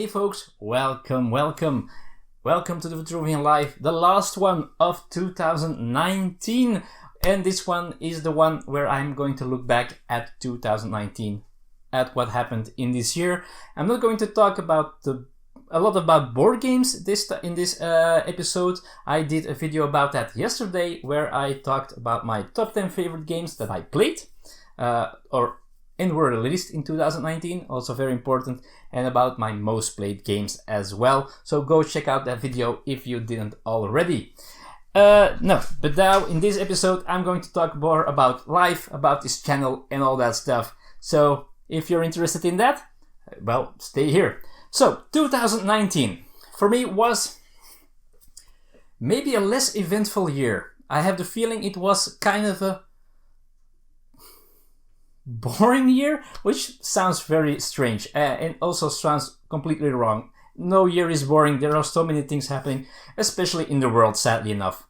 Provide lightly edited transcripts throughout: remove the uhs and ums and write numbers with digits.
Hey folks, welcome to the Vitruvian Live, the last one of 2019, and this one is the one where I'm going to look back at 2019, at what happened in this year. I'm not going to talk about a lot about board games in this episode. I did a video about that yesterday where I talked about my top 10 favorite games that I played and were released in 2019, also very important, and about my most played games as well. So go check out that video if you didn't already. But now in this episode I'm going to talk more about life, about this channel and all that stuff. So if you're interested in that, well, stay here. So 2019 for me was maybe a less eventful year. I have the feeling it was kind of a boring year, which sounds very strange and also sounds completely wrong. No year is boring. There are so many things happening, especially in the world, sadly enough.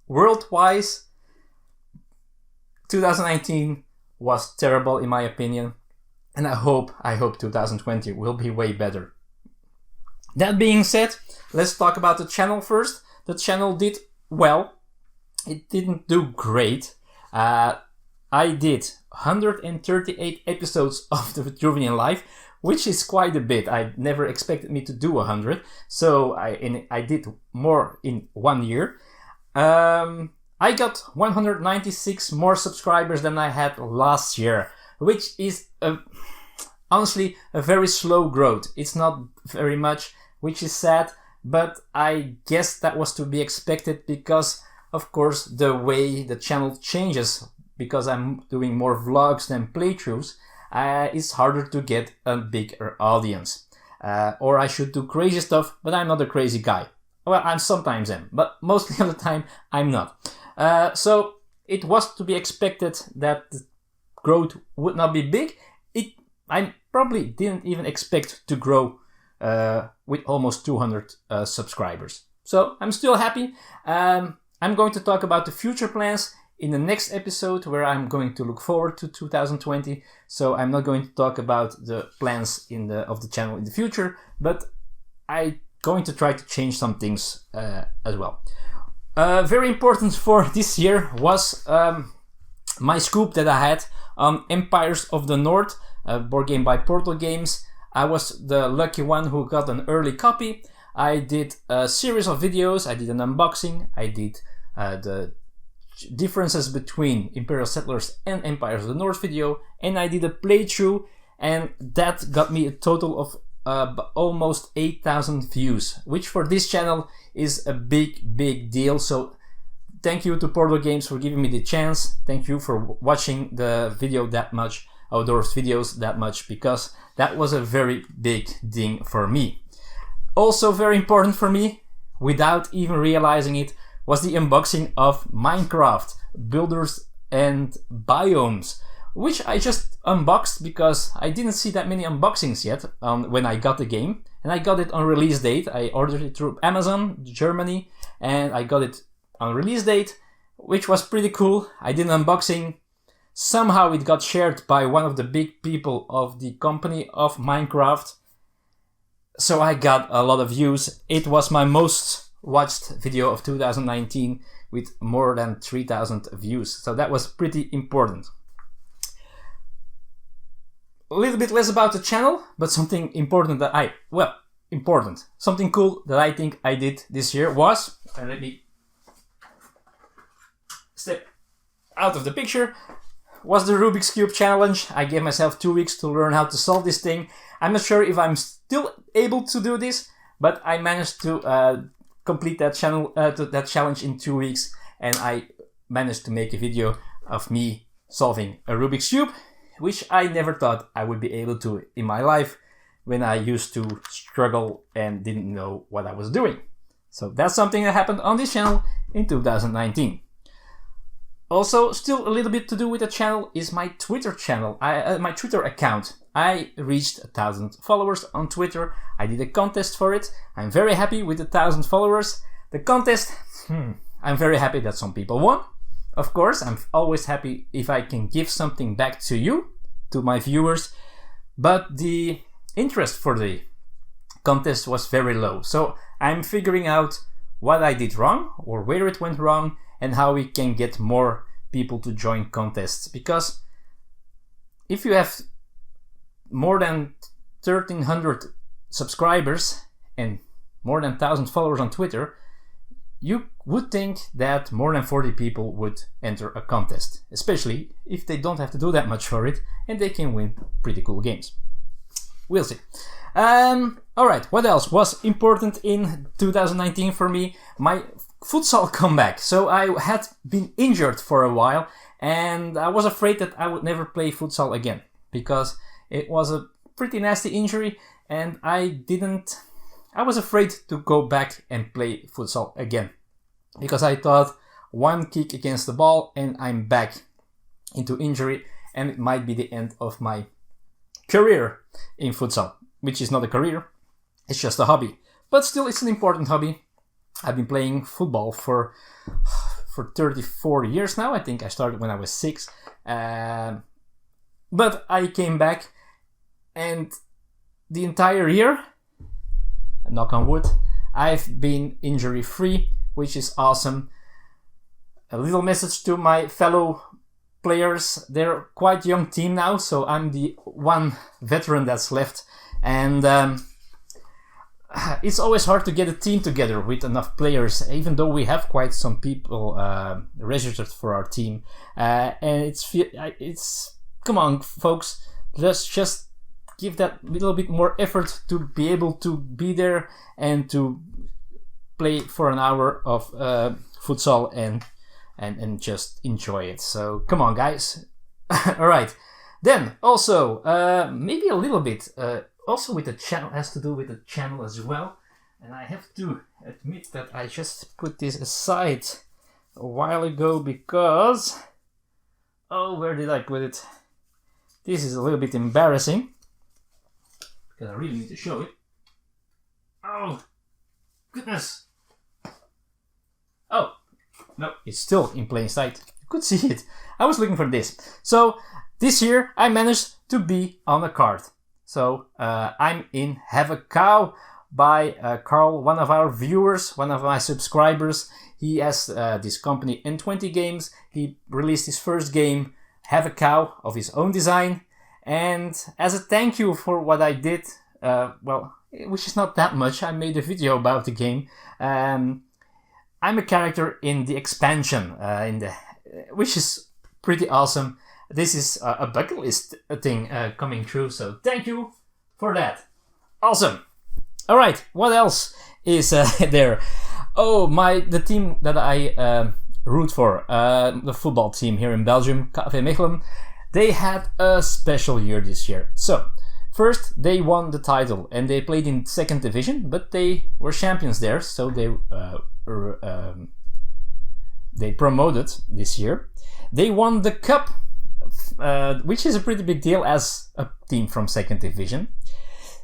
World-wise, 2019 was terrible in my opinion, and I hope 2020 will be way better. That being said, let's talk about the channel first. The channel did well. It didn't do great. I did 138 episodes of the Vitruvian Live, which is quite a bit. I never expected me to do 100, so I did more in 1 year. I got 196 more subscribers than I had last year, which is honestly a very slow growth. It's not very much, which is sad, but I guess that was to be expected because, of course, the way the channel changes, because I'm doing more vlogs than playthroughs, it's harder to get a bigger audience. Or I should do crazy stuff, but I'm not a crazy guy. Well, I sometimes am, but mostly of the time I'm not. So it was to be expected that the growth would not be big. I probably didn't even expect to grow with almost 200 subscribers. So I'm still happy. I'm going to talk about the future plans in the next episode, where I'm going to look forward to 2020. So I'm not going to talk about the plans of the channel in the future, but I'm going to try to change some things as well. Very important for this year was my scoop that I had on Empires of the North, a board game by Portal Games. I was the lucky one who got an early copy. I did a series of videos. I did an unboxing. I did the differences between Imperial Settlers and Empires of the North video, and I did a playthrough, and that got me a total of almost 8,000 views, which for this channel is a big deal. So thank you to Portal Games for giving me the chance. Thank you for watching the video that much, outdoors videos that much, because that was a very big thing for me. Also very important for me, without even realizing it, was the unboxing of Minecraft Builders and Biomes, which I just unboxed because I didn't see that many unboxings yet when I got the game, and I got it on release date. I ordered it through Amazon Germany, and I got it on release date, which was pretty cool. I did an unboxing. Somehow it got shared by one of the big people of the company of Minecraft, so I got a lot of views. It was my most watched video of 2019 with more than 3,000 views, so that was pretty important. A little bit less about the channel, but something important that something cool that I think I did this year was, and let me step out of the picture, was the Rubik's Cube challenge. I gave myself 2 weeks to learn how to solve this thing. I'm not sure if I'm still able to do this, but I managed to complete that challenge in 2 weeks, and I managed to make a video of me solving a Rubik's Cube, which I never thought I would be able to in my life, when I used to struggle and didn't know what I was doing. So that's something that happened on this channel in 2019. Also, still a little bit to do with the channel is my Twitter channel, my Twitter account. I reached 1,000 followers on Twitter. I did a contest for it. I'm very happy with the 1,000 followers. The contest, I'm very happy that some people won. Of course, I'm always happy if I can give something back to you, to my viewers. But the interest for the contest was very low. So I'm figuring out what I did wrong or where it went wrong and how we can get more people to join contests. Because if you have more than 1,300 subscribers and more than 1,000 followers on Twitter, you would think that more than 40 people would enter a contest, especially if they don't have to do that much for it and they can win pretty cool games. We'll see. Alright, what else was important in 2019 for me? My futsal comeback. So I had been injured for a while and I was afraid that I would never play futsal again because it was a pretty nasty injury and I was afraid to go back and play futsal again because I thought one kick against the ball and I'm back into injury and it might be the end of my career in futsal, which is not a career, it's just a hobby. But still, it's an important hobby. I've been playing football for 34 years now. I think I started when I was 6. But I came back and the entire year, knock on wood, I've been injury free, which is awesome. A little message to my fellow players. They're quite young team now, so I'm the one veteran that's left. And it's always hard to get a team together with enough players, even though we have quite some people registered for our team. And it's come on, folks, let's just give that little bit more effort to be able to be there and to play for an hour of futsal and just enjoy it. So come on, guys. All right. Then also maybe a little bit also with the channel, has to do with the channel as well. And I have to admit that I just put this aside a while ago because, oh, where did I put it? This is a little bit embarrassing because I really need to show it. Oh, goodness. Oh, no, it's still in plain sight. You could see it. I was looking for this. So this year I managed to be on a card. So I'm in Have a Cow by Carl, one of our viewers, one of my subscribers. He has this company N20 Games. He released his first game, Have a Cow, of his own design. And as a thank you for what I did, well, which is not that much, I made a video about the game. I'm a character in the expansion, which is pretty awesome. This is a bucket list thing coming true, so thank you for that. Awesome. All right, what else is there? Oh, the team that I root for, the football team here in Belgium, KV Mechelen, they had a special year this year. So, first they won the title and they played in 2nd division, but they were champions there, so they promoted this year. They won the cup, which is a pretty big deal as a team from 2nd division.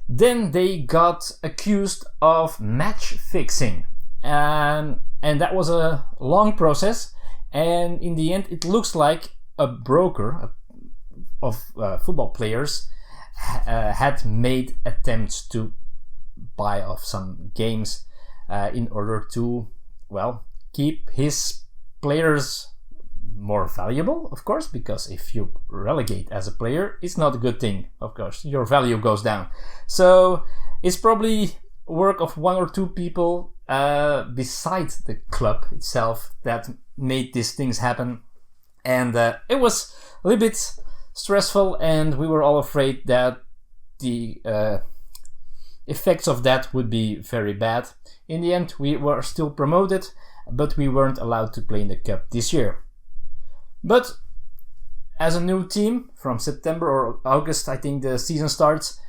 Then they got accused of match fixing, and that was a long process, and in the end it looks like a broker of football players had made attempts to buy off some games in order to, well, keep his players more valuable, of course, because if you relegate as a player, it's not a good thing, of course. Your value goes down. So it's probably work of one or two people besides the club itself that made these things happen. And it was a little bit stressful, and we were all afraid that the effects of that would be very bad. In the end, we were still promoted, but we weren't allowed to play in the cup this year. But as a new team, from September or August, I think the season starts,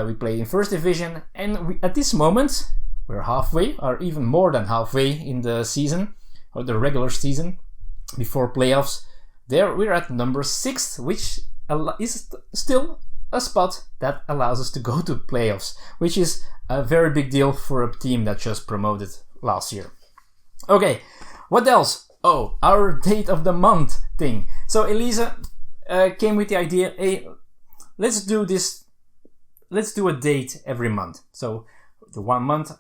we play in 1st division, and at this moment, we're halfway, or even more than halfway in the season, or the regular season, before playoffs. There we're at number 6, which is still a spot that allows us to go to playoffs, which is a very big deal for a team that just promoted last year. Okay, what else? Oh, our date of the month thing. So Elisa came with the idea, hey, let's do a date every month. So The 1 month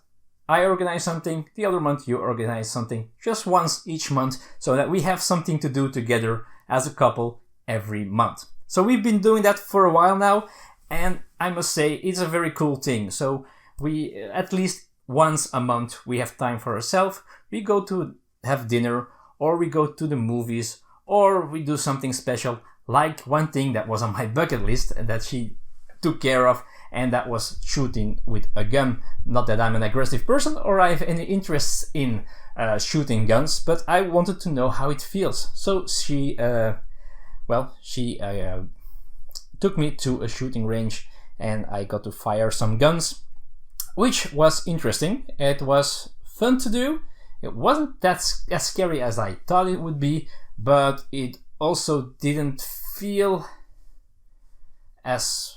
I organize something, the other month you organize something, just once each month, so that we have something to do together as a couple every month. So we've been doing that for a while now, and I must say it's a very cool thing. So we, at least once a month, we have time for ourselves. We go to have dinner, or we go to the movies, or we do something special, like one thing that was on my bucket list that she took care of, and that was shooting with a gun. Not that I'm an aggressive person or I have any interest in shooting guns, but I wanted to know how it feels. So she took me to a shooting range, and I got to fire some guns, which was interesting. It was fun to do. It wasn't that as scary as I thought it would be, but it also didn't feel as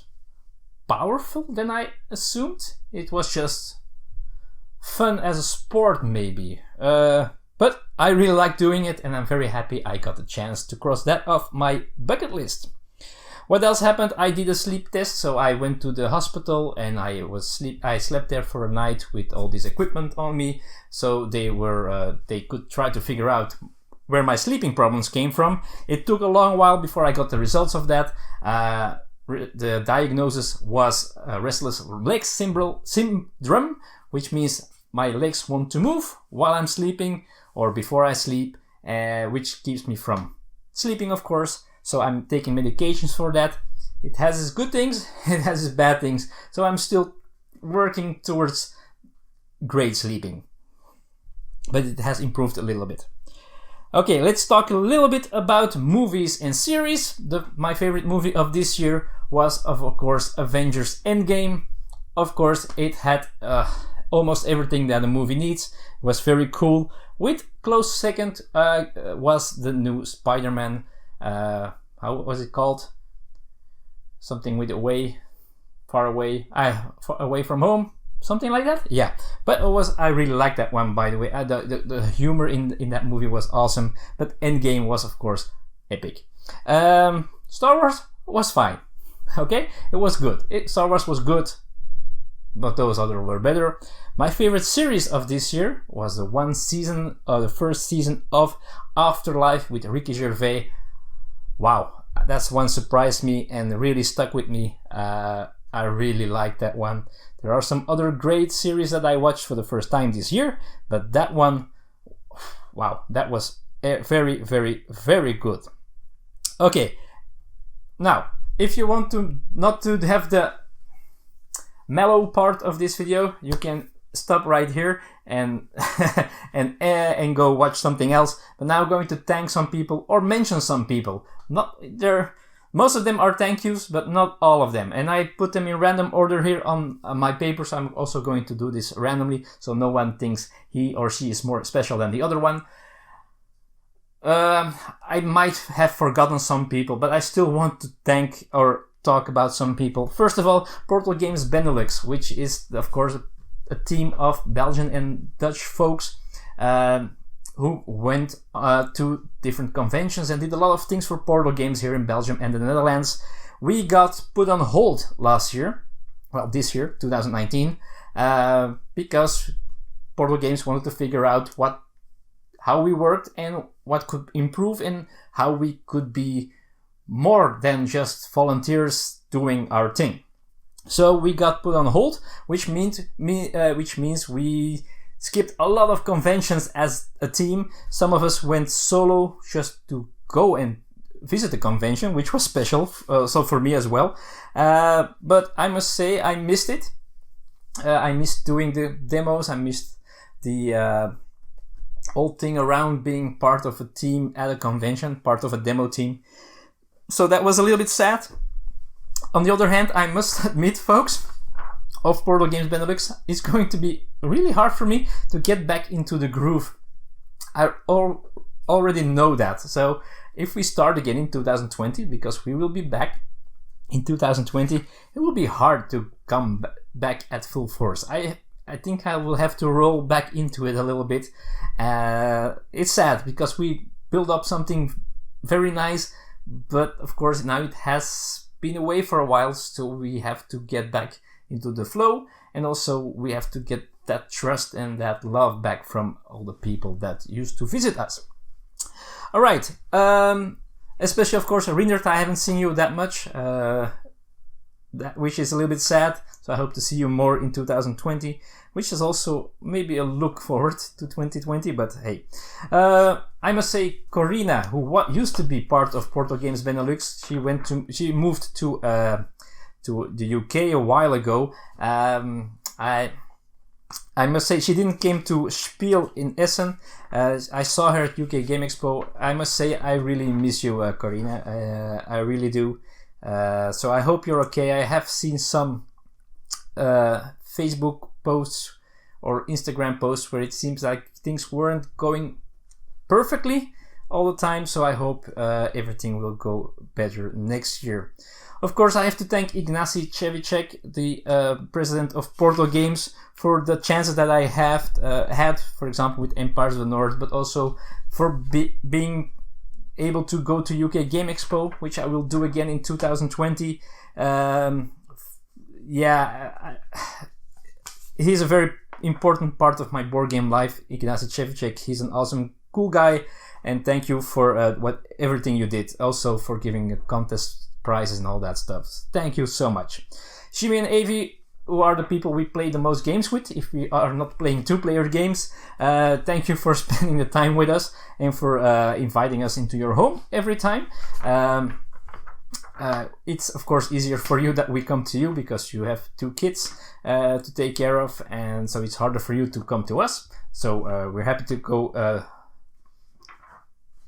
powerful than I assumed. It was just fun as a sport, maybe. But I really like doing it, and I'm very happy I got the chance to cross that off my bucket list. What else happened? I did a sleep test, so I went to the hospital and I slept there for a night with all this equipment on me, so they could try to figure out where my sleeping problems came from. It took a long while before I got the results of that. The diagnosis was restless leg syndrome, which means my legs want to move while I'm sleeping or before I sleep, which keeps me from sleeping, of course. So I'm taking medications for that. It has its good things, it has its bad things. So I'm still working towards great sleeping. But it has improved a little bit. Okay, let's talk a little bit about movies and series. My favorite movie of this year was, of course, Avengers Endgame. Of course, it had almost everything that a movie needs. It was very cool. With close second was the new Spider-Man. How was it called? Something with away, far away, away from home, something like that. Yeah, but I really liked that one, by the way. The humor in that movie was awesome. But Endgame was, of course, epic. Star Wars was fine. Okay, it was good. Star Wars was good, but those other were better. My favorite series of this year was the first season of Afterlife with Ricky Gervais. Wow, that's one surprised me and really stuck with me. I really like that one. There are some other great series that I watched for the first time this year, but that one, wow, that was very, very, very good. Okay, now, if you want to not to have the mellow part of this video, you can stop right here and and go watch something else. But now I'm going to thank some people or mention some people. Most of them are thank yous, but not all of them. And I put them in random order here on my paper, so I'm also going to do this randomly, so no one thinks he or she is more special than the other one. I might have forgotten some people, but I still want to thank or talk about some people. First of all, Portal Games Benelux, which is, of course, a team of Belgian and Dutch folks who went to different conventions and did a lot of things for Portal Games here in Belgium and the Netherlands. We got put on hold last year, well, this year, 2019, because Portal Games wanted to figure out how we worked and what could improve and how we could be more than just volunteers doing our thing. So we got put on hold, which means we skipped a lot of conventions as a team. Some of us went solo just to go and visit the convention, which was special, so for me as well. But I must say I missed it. I missed doing the demos. I missed the whole thing around being part of a team at a convention, part of a demo team. So that was a little bit sad. On the other hand, I must admit, folks, of Portal Games Benelux, it's going to be really hard for me to get back into the groove. I already know that. So if we start again in 2020, because we will be back in 2020, it will be hard to come back at full force. I think I will have to roll back into it a little bit. It's sad because we built up something very nice, but of course now it has been away for a while, so we have to get back into the flow, and also we have to get that trust and that love back from all the people that used to visit us. All right, especially of course Reinert, I haven't seen you that much, which is a little bit sad. So I hope to see you more in 2020, which is also maybe a look forward to 2020. But hey, I must say, Corina, who used to be part of Portal Games Benelux, she moved to the UK a while ago. I must say she didn't came to Spiel in Essen. I saw her at UK Game Expo. I must say I really miss you, Corina. I really do. So I hope you're okay. I have seen some Facebook posts or Instagram posts where it seems like things weren't going perfectly all the time. So I hope everything will go better next year. Of course, I have to thank Ignacy Cevicek, the president of Portal Games, for the chances that I have had, for example, with Empires of the North, but also for being able to go to UK Game Expo, which I will do again in 2020. He's a very important part of my board game life, Ignacy Cevicek. He's an awesome, cool guy, and thank you for everything you did. Also for giving a contest prizes and all that stuff. Thank you so much. Shimi and Avi, who are the people we play the most games with, if we are not playing two-player games. Thank you for spending the time with us and for inviting us into your home every time. It's of course easier for you that we come to you because you have 2 kids to take care of, and so it's harder for you to come to us. So we're happy to go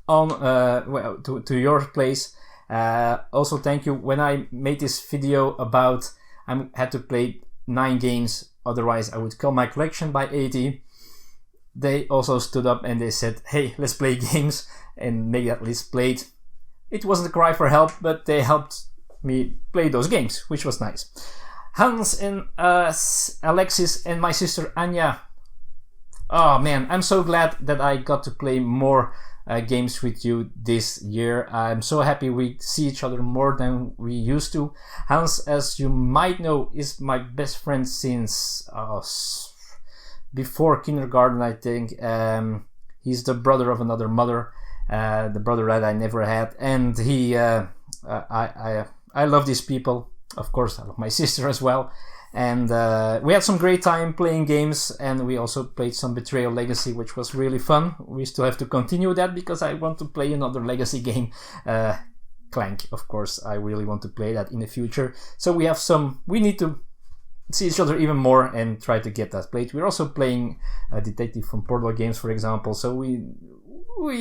to your place. Also, thank you. When I made this video about I had to play 9 games, otherwise I would kill my collection by 80. They also stood up and they said, hey, let's play games, and make that list played. It wasn't a cry for help, but they helped me play those games, which was nice. Hans and Alexis and my sister Anya. Oh man, I'm so glad that I got to play more games with you this year. I'm so happy we see each other more than we used to. Hans, as you might know, is my best friend since before kindergarten, I think. He's the brother of another mother, the brother that I never had, and I love these people. Of course, I love my sister as well. And we had some great time playing games, and we also played some Betrayal Legacy, which was really fun. We still have to continue that because I want to play another Legacy game. Clank, of course, I really want to play that in the future. So we need to see each other even more and try to get that played. We're also playing Detective from Portal Games, for example, so we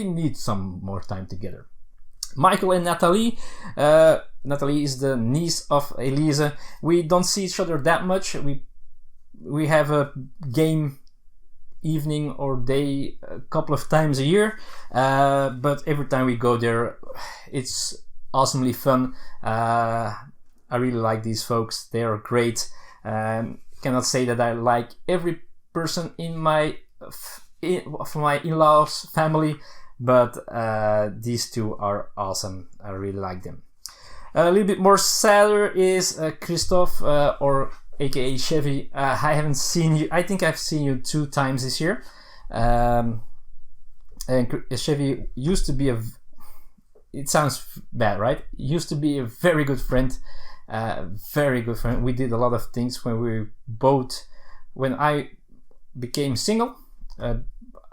need some more time together. Michael and Natalie. Natalie is the niece of Elise. We don't see each other that much. We have a game evening or day a couple of times a year, but every time we go there, it's awesomely fun. I really like these folks. They are great. Cannot say that I like every person in my in-laws family, but these two are awesome. I really like them. A little bit more sadder is Christophe, or aka Chevy. I haven't seen you. I think I've seen you 2 times this year. And Chevy used to be it sounds bad, right? Used to be a very good friend. Very good friend. We did a lot of things when I became single,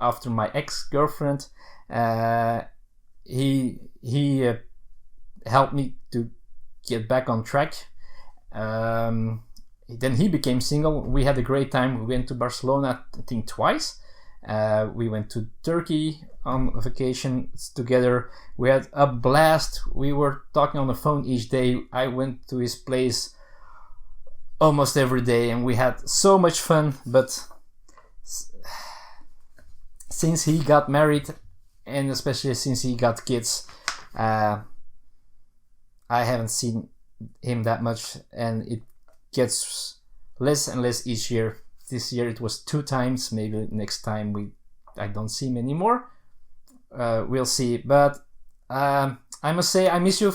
after my ex-girlfriend. He helped me to get back on track. Then he became single. We had a great time. We went to Barcelona, I think twice. We went to Turkey on vacation together. We had a blast. We were talking on the phone each day. I went to his place almost every day and we had so much fun. But since he got married, and especially since he got kids, I haven't seen him that much, and it gets less and less each year. This year it was 2 times. Maybe next time I don't see him anymore. We'll see. But I must say I miss you,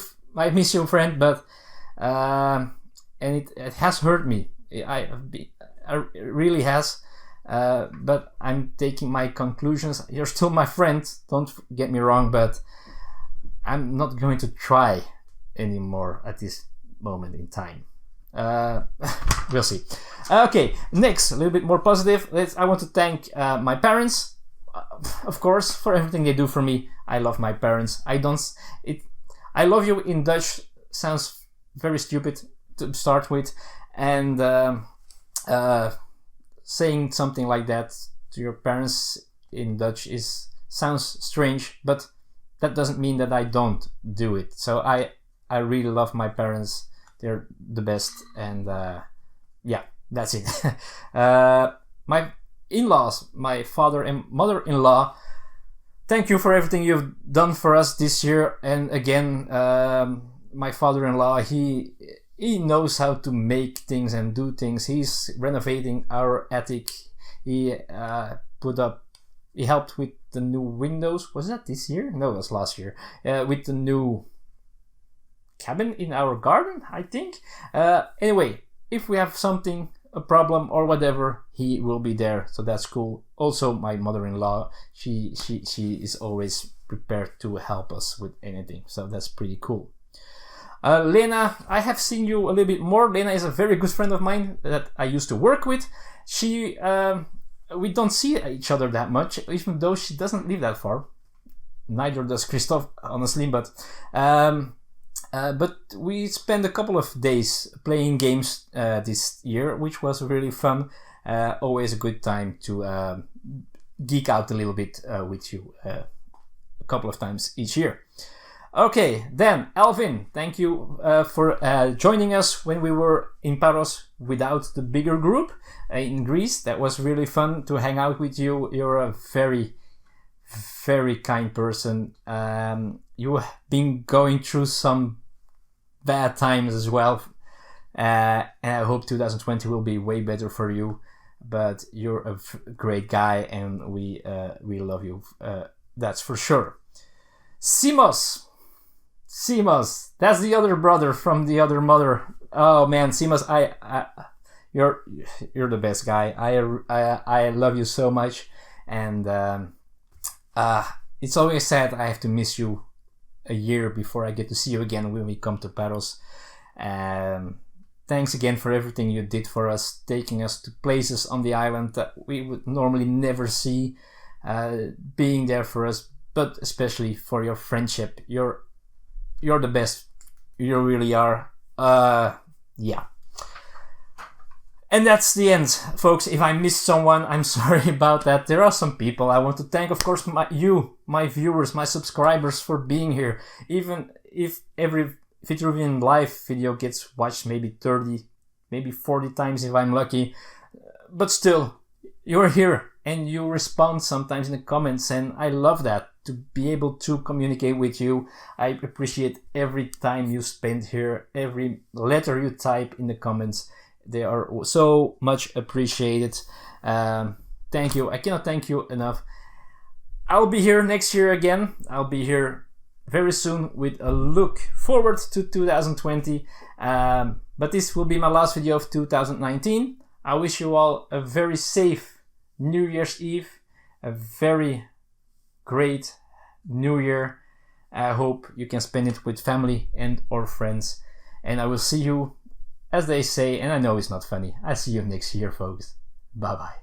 friend. But and it has hurt me It really has. But I'm taking my conclusions. You're still my friend, don't get me wrong, but I'm not going to try anymore at this moment in time. We'll see. Okay, next, a little bit more positive. I want to thank my parents, of course, for everything they do for me. I love my parents. I love you in Dutch sounds very stupid to start with, and saying something like that to your parents in Dutch sounds strange, but that doesn't mean that I don't do it. So I really love my parents. They're the best, and yeah, that's it. My in-laws, my father and mother-in-law, thank you for everything you've done for us this year. And again, my father-in-law, he knows how to make things and do things. He's renovating our attic. He helped with the new windows. Was that this year? No, it was last year. With the new cabin in our garden, I think. Anyway, if we have something, a problem or whatever, he will be there. So that's cool. Also, my mother-in-law, she is always prepared to help us with anything. So that's pretty cool. Lena, I have seen you a little bit more. Lena is a very good friend of mine that I used to work with. We don't see each other that much, even though she doesn't live that far. Neither does Christophe, honestly, but we spent a couple of days playing games this year, which was really fun. Always a good time to geek out a little bit with you a couple of times each year. Okay, then Alvin, thank you for joining us when we were in Paros without the bigger group in Greece. That was really fun to hang out with you. You're a very, very kind person. You have been going through some bad times as well, and I hope 2020 will be way better for you. But you're a great guy, and we love you. That's for sure. Simos, that's the other brother from the other mother. Oh man, Simos, you're the best guy. I love you so much, and it's always sad I have to miss you a year before I get to see you again when we come to Paros. Thanks again for everything you did for us, taking us to places on the island that we would normally never see, being there for us, but especially for your friendship. You're the best. You really are. Yeah. And that's the end, folks. If I missed someone, I'm sorry about that. There are some people I want to thank, of course, my viewers, my subscribers for being here. Even if every Vitruvian live video gets watched maybe 30, maybe 40 times if I'm lucky. But still, you're here and you respond sometimes in the comments, and I love that. To be able to communicate with you. I appreciate every time you spend here, every letter you type in the comments. They are so much appreciated. Thank you. I cannot thank you enough. I'll be here next year again. I'll be here very soon with a look forward to 2020. But this will be my last video of 2019. I wish you all a very safe New Year's Eve, a very great New Year. I hope you can spend it with family and or friends. And I will see you, as they say, and I know it's not funny, I see you next year, folks. Bye bye.